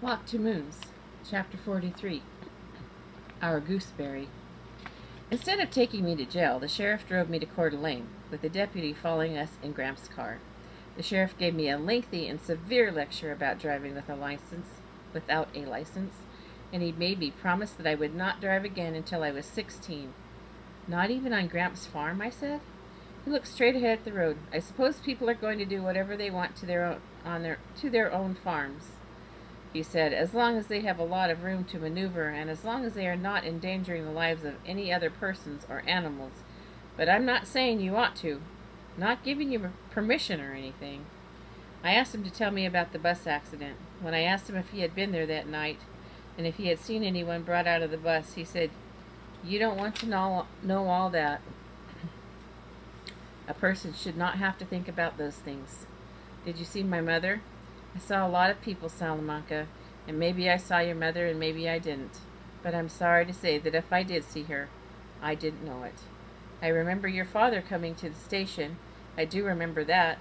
Walk to Moons, Chapter 43. Our Gooseberry. Instead of taking me to jail, the sheriff drove me to Coeur d'Alene, with the deputy following us in Gramps' car. The sheriff gave me a lengthy and severe lecture about driving without a license, and he made me promise that I would not drive again until I was 16. Not even on Gramps' farm, I said. He looked straight ahead at the road. I suppose people are going to do whatever they want to their own farms, he said, as long as they have a lot of room to maneuver and as long as they are not endangering the lives of any other persons or animals. But I'm not saying you ought to. Not giving you permission or anything. I asked him to tell me about the bus accident. When I asked him if he had been there that night and if he had seen anyone brought out of the bus, he said, "You don't want to know all that. A person should not have to think about those things. Did you see my mother? I saw a lot of people, Salamanca, and maybe I saw your mother and maybe I didn't. But I'm sorry to say that if I did see her, I didn't know it. I remember your father coming to the station. I do remember that.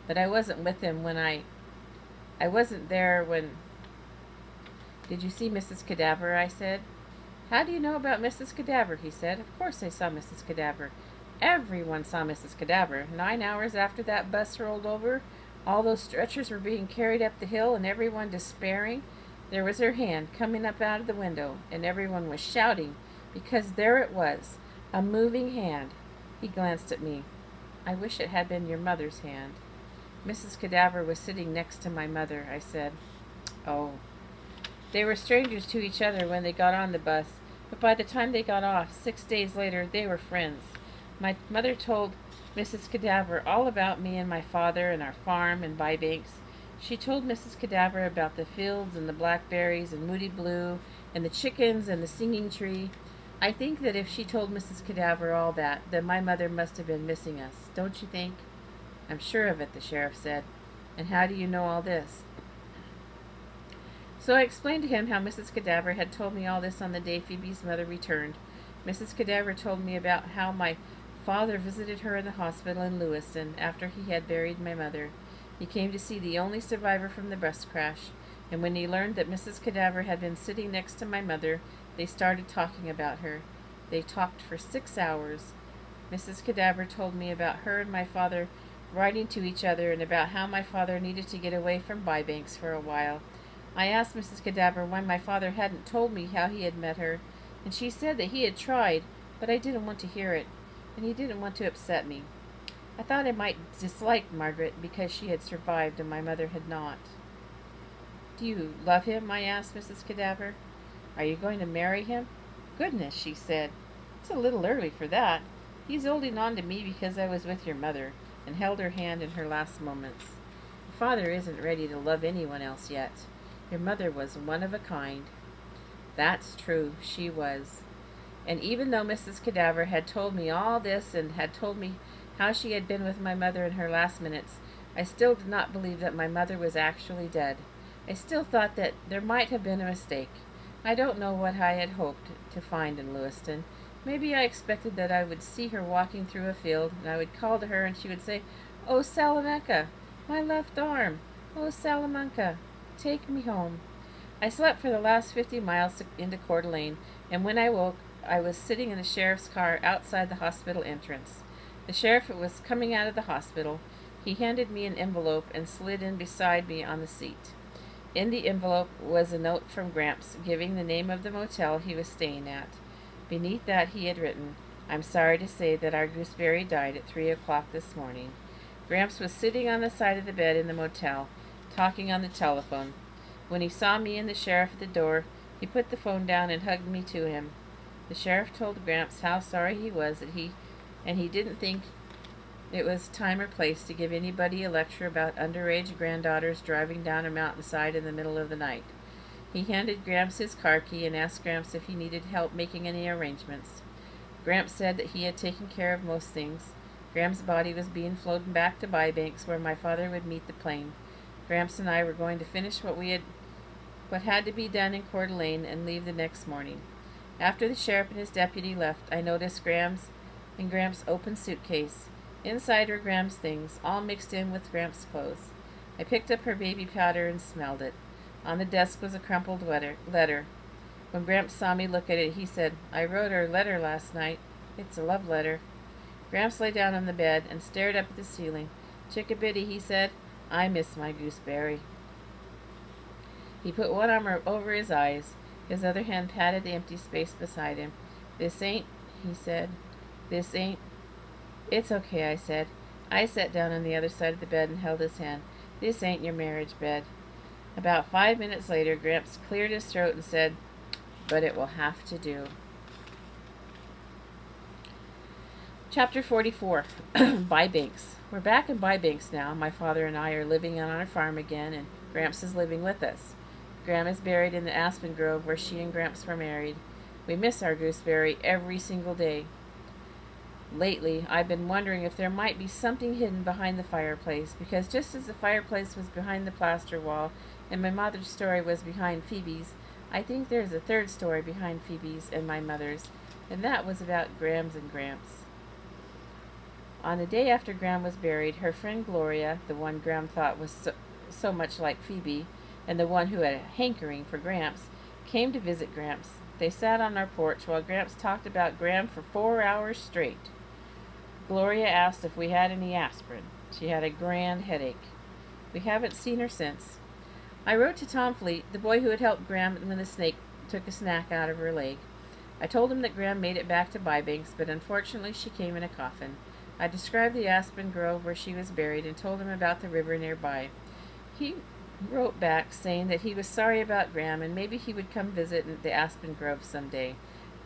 But I wasn't with him when I wasn't there when... Did you see Mrs. Cadaver? I said. How do you know about Mrs. Cadaver? He said. Of course I saw Mrs. Cadaver. Everyone saw Mrs. Cadaver. 9 hours after that bus rolled over, all those stretchers were being carried up the hill and everyone despairing. There was her hand coming up out of the window, and everyone was shouting because there it was, a moving hand. He glanced at me. I wish it had been your mother's hand. Mrs. Cadaver was sitting next to my mother, I said. Oh. They were strangers to each other when they got on the bus, but by the time they got off, 6 days later, they were friends. My mother told Mrs. Cadaver all about me and my father and our farm and Bybanks. She told Mrs. Cadaver about the fields and the blackberries and Moody Blue and the chickens and the singing tree. I think that if she told Mrs. Cadaver all that, then my mother must have been missing us, don't you think? I'm sure of it, the sheriff said. And how do you know all this? So I explained to him how Mrs. Cadaver had told me all this on the day Phoebe's mother returned. Mrs. Cadaver told me about how my father visited her in the hospital in Lewiston after he had buried my mother. He came to see the only survivor from the bus crash, and when he learned that Mrs. Cadaver had been sitting next to my mother, they started talking about her. They talked for 6 hours. Mrs. Cadaver told me about her and my father writing to each other and about how my father needed to get away from Bybanks for a while. I asked Mrs. Cadaver why my father hadn't told me how he had met her, and she said that he had tried, but I didn't want to hear it, and he didn't want to upset me. I thought I might dislike Margaret because she had survived and my mother had not. Do you love him? I asked Mrs. Cadaver. Are you going to marry him? Goodness, she said. It's a little early for that. He's holding on to me because I was with your mother, and held her hand in her last moments. Your father isn't ready to love anyone else yet. Your mother was one of a kind. That's true, she was. And even though Mrs. Cadaver had told me all this and had told me how she had been with my mother in her last minutes, I still did not believe that my mother was actually dead. I still thought that there might have been a mistake. I don't know what I had hoped to find in Lewiston. Maybe I expected that I would see her walking through a field, and I would call to her, and she would say, "Oh, Salamanca, my left arm! Oh, Salamanca, take me home." I slept for the last 50 miles into Coeur d'Alene, and when I woke, I was sitting in the sheriff's car outside the hospital entrance. The sheriff was coming out of the hospital. He handed me an envelope and slid in beside me on the seat. In the envelope was a note from Gramps giving the name of the motel he was staying at. Beneath that he had written, "I'm sorry to say that our gooseberry died at 3 o'clock this morning." Gramps was sitting on the side of the bed in the motel, talking on the telephone. When he saw me and the sheriff at the door, he put the phone down and hugged me to him. The sheriff told Gramps how sorry he was that he didn't think it was time or place to give anybody a lecture about underage granddaughters driving down a mountainside in the middle of the night. He handed Gramps his car key and asked Gramps if he needed help making any arrangements. Gramps said that he had taken care of most things. Gramps' body was being flown back to Bybanks, where my father would meet the plane. Gramps and I were going to finish what had to be done in Coeur d'Alene and leave the next morning. After the sheriff and his deputy left, I noticed Gramps' open suitcase. Inside were Gramps' things, all mixed in with Gramps' clothes. I picked up her baby powder and smelled it. On the desk was a crumpled letter. When Gramps saw me look at it, he said, "I wrote her a letter last night. It's a love letter." Gramps lay down on the bed and stared up at the ceiling. "Chickabiddy," he said, "I miss my gooseberry." He put one arm over his eyes. His other hand patted the empty space beside him. "This ain't," he said. "This ain't." "It's okay," I said. I sat down on the other side of the bed and held his hand. "This ain't your marriage bed." About 5 minutes later, Gramps cleared his throat and said, "But it will have to do." Chapter 44. Bybanks. We're back in Bybanks now. My father and I are living on our farm again, and Gramps is living with us. Gram is buried in the aspen grove where she and Gramps were married. We miss our gooseberry every single day. Lately, I've been wondering if there might be something hidden behind the fireplace, because just as the fireplace was behind the plaster wall and my mother's story was behind Phoebe's, I think there's a third story behind Phoebe's and my mother's, and that was about Grams and Gramps. On the day after Gram was buried, her friend Gloria, the one Gram thought was so much like Phoebe, and the one who had a hankering for Gramps, came to visit Gramps. They sat on our porch while Gramps talked about Gram for 4 hours straight. Gloria asked if we had any aspirin. She had a grand headache. We haven't seen her since. I wrote to Tom Fleet, the boy who had helped Gram when the snake took a snack out of her leg. I told him that Gram made it back to Bybanks, but unfortunately she came in a coffin. I described the aspen grove where she was buried and told him about the river nearby. He wrote back saying that he was sorry about Gram and maybe he would come visit the aspen grove someday.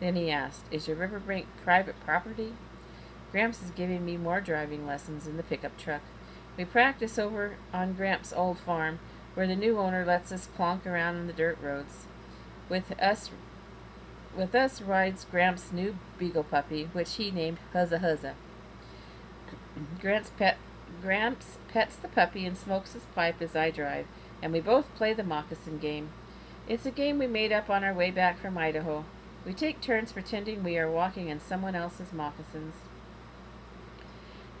Then he asked, "Is your riverbank private property?" Gramps is giving me more driving lessons in the pickup truck. We practice over on Gramps' old farm, where the new owner lets us plonk around on the dirt roads. With us rides Gramps' new beagle puppy, which he named Huzza Huzza. Gramps pets the puppy and smokes his pipe as I drive, and we both play the moccasin game. It's a game we made up on our way back from Idaho. We take turns pretending we are walking in someone else's moccasins.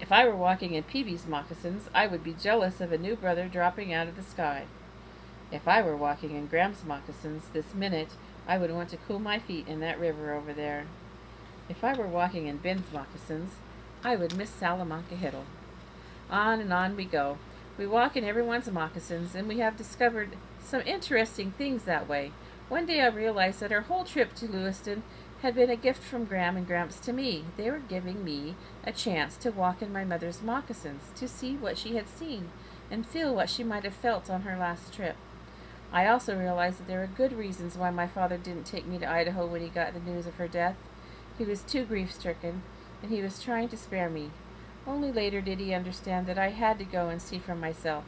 If I were walking in Peebee's moccasins, I would be jealous of a new brother dropping out of the sky. If I were walking in Gram's moccasins this minute, I would want to cool my feet in that river over there. If I were walking in Ben's moccasins, I would miss Salamanca Hiddle. On and on we go. We walk in everyone's moccasins, and we have discovered some interesting things that way. One day I realized that our whole trip to Lewiston had been a gift from Gram and Gramps to me. They were giving me a chance to walk in my mother's moccasins, to see what she had seen, and feel what she might have felt on her last trip. I also realized that there were good reasons why my father didn't take me to Idaho when he got the news of her death. He was too grief-stricken, and he was trying to spare me. Only later did he understand that I had to go and see for myself.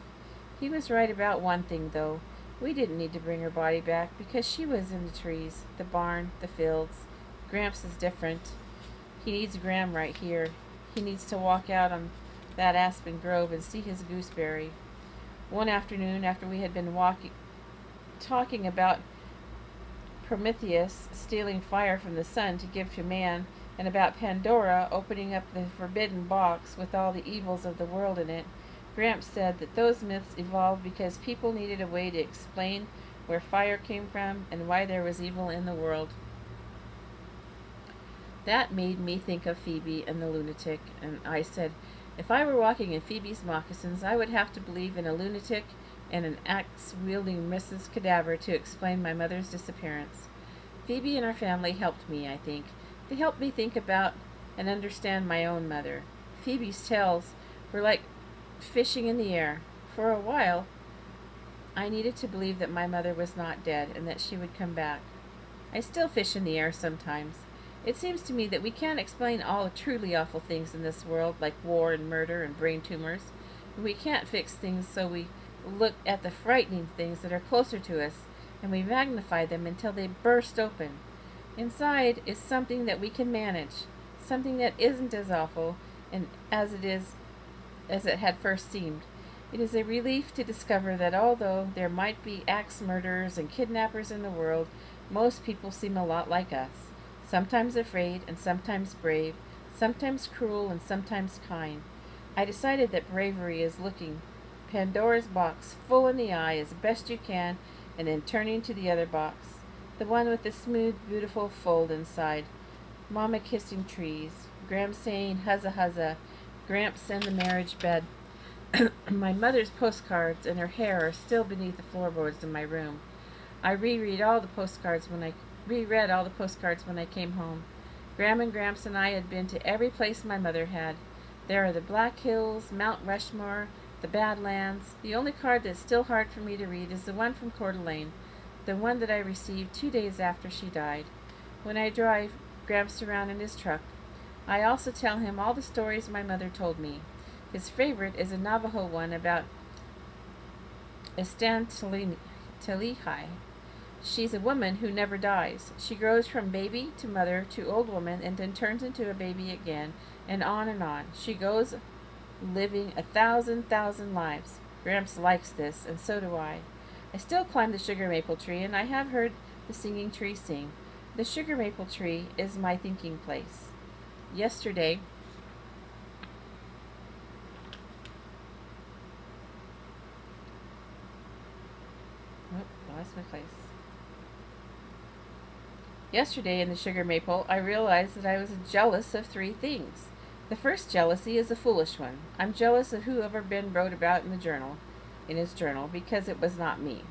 He was right about one thing, though. We didn't need to bring her body back because she was in the trees, the barn, the fields. Gramps is different. He needs Gram right here. He needs to walk out on that aspen grove and see his gooseberry. One afternoon, after we had been talking about Prometheus stealing fire from the sun to give to man, and about Pandora opening up the forbidden box with all the evils of the world in it, Gramps said that those myths evolved because people needed a way to explain where fire came from and why there was evil in the world. That made me think of Phoebe and the lunatic, and I said, if I were walking in Phoebe's moccasins, I would have to believe in a lunatic and an axe-wielding Mrs. Cadaver to explain my mother's disappearance. Phoebe and our family helped me, I think. They helped me think about and understand my own mother. Phoebe's tales were like fishing in the air. For a while, I needed to believe that my mother was not dead and that she would come back. I still fish in the air sometimes. It seems to me that we can't explain all the truly awful things in this world, like war and murder and brain tumors. And we can't fix things, so we look at the frightening things that are closer to us, and we magnify them until they burst open. Inside is something that we can manage, something that isn't as awful and as it had first seemed. It is a relief to discover that although there might be axe murderers and kidnappers in the world, most people seem a lot like us. Sometimes afraid and sometimes brave, sometimes cruel and sometimes kind. I decided that bravery is looking Pandora's box full in the eye as best you can and then turning to the other box, the one with the smooth, beautiful fold inside. Mama kissing trees, Gramps saying huzza huzza, Gramps in the marriage bed. My mother's postcards and her hair are still beneath the floorboards in my room. I reread all the postcards when I reread all the postcards when I came home. Gram and Gramps and I had been to every place my mother had. There are the Black Hills, Mount Rushmore, the Badlands. The only card that's still hard for me to read is the one from Coeur d'Alene, the one that I received 2 days after she died. When I drive Gramps around in his truck, I also tell him all the stories my mother told me. His favorite is a Navajo one about Estantalihai. She's a woman who never dies. She grows from baby to mother to old woman and then turns into a baby again, and on and on. She goes living 1,000 lives. Gramps likes this, and so do I. I still climb the sugar maple tree, and I have heard the singing tree sing. The sugar maple tree is my thinking place. Yesterday, lost my place. Yesterday in the sugar maple, I realized that I was jealous of 3 things. The first jealousy is a foolish one. I'm jealous of whoever Ben wrote about in his journal, because it was not me.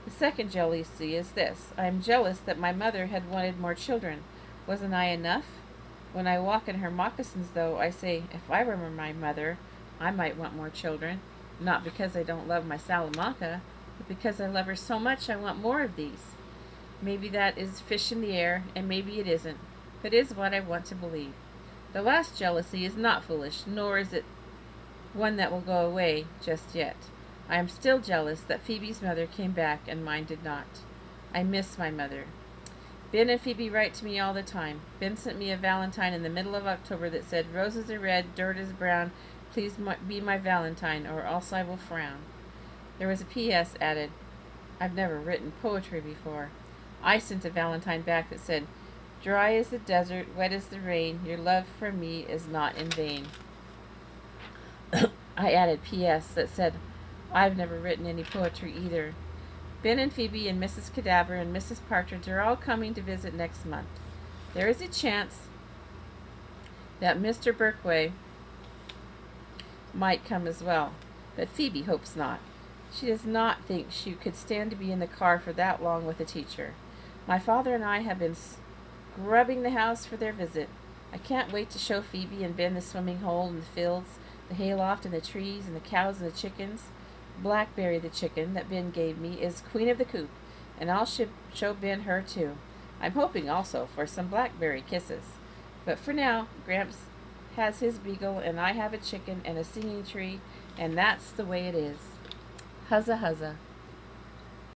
The second jealousy is this. I am jealous that my mother had wanted more children. Wasn't I enough? When I walk in her moccasins, though, I say, if I were my mother, I might want more children. Not because I don't love my Salamanca, but because I love her so much I want more of these. Maybe that is fish in the air, and maybe it isn't, but it is what I want to believe. The last jealousy is not foolish, nor is it one that will go away just yet. I am still jealous that Phoebe's mother came back and mine did not. I miss my mother. Ben and Phoebe write to me all the time. Ben sent me a Valentine in the middle of October that said, "Roses are red, dirt is brown. Please be my Valentine, or else I will frown." There was a P.S. added. I've never written poetry before. I sent a Valentine back that said, "Dry as the desert, wet as the rain, your love for me is not in vain." I added P.S. that said, I've never written any poetry either. Ben and Phoebe and Mrs. Cadaver and Mrs. Partridge are all coming to visit next month. There is a chance that Mr. Berkway might come as well, but Phoebe hopes not. She does not think she could stand to be in the car for that long with a teacher. My father and I have been scrubbing the house for their visit. I can't wait to show Phoebe and Ben the swimming hole and the fields, the hayloft and the trees and the cows and the chickens. Blackberry, the chicken that Ben gave me, is queen of the coop, and I'll show Ben her too. I'm hoping also for some blackberry kisses. But for now, Gramps has his beagle, and I have a chicken and a singing tree, and that's the way it is. Huzza huzza.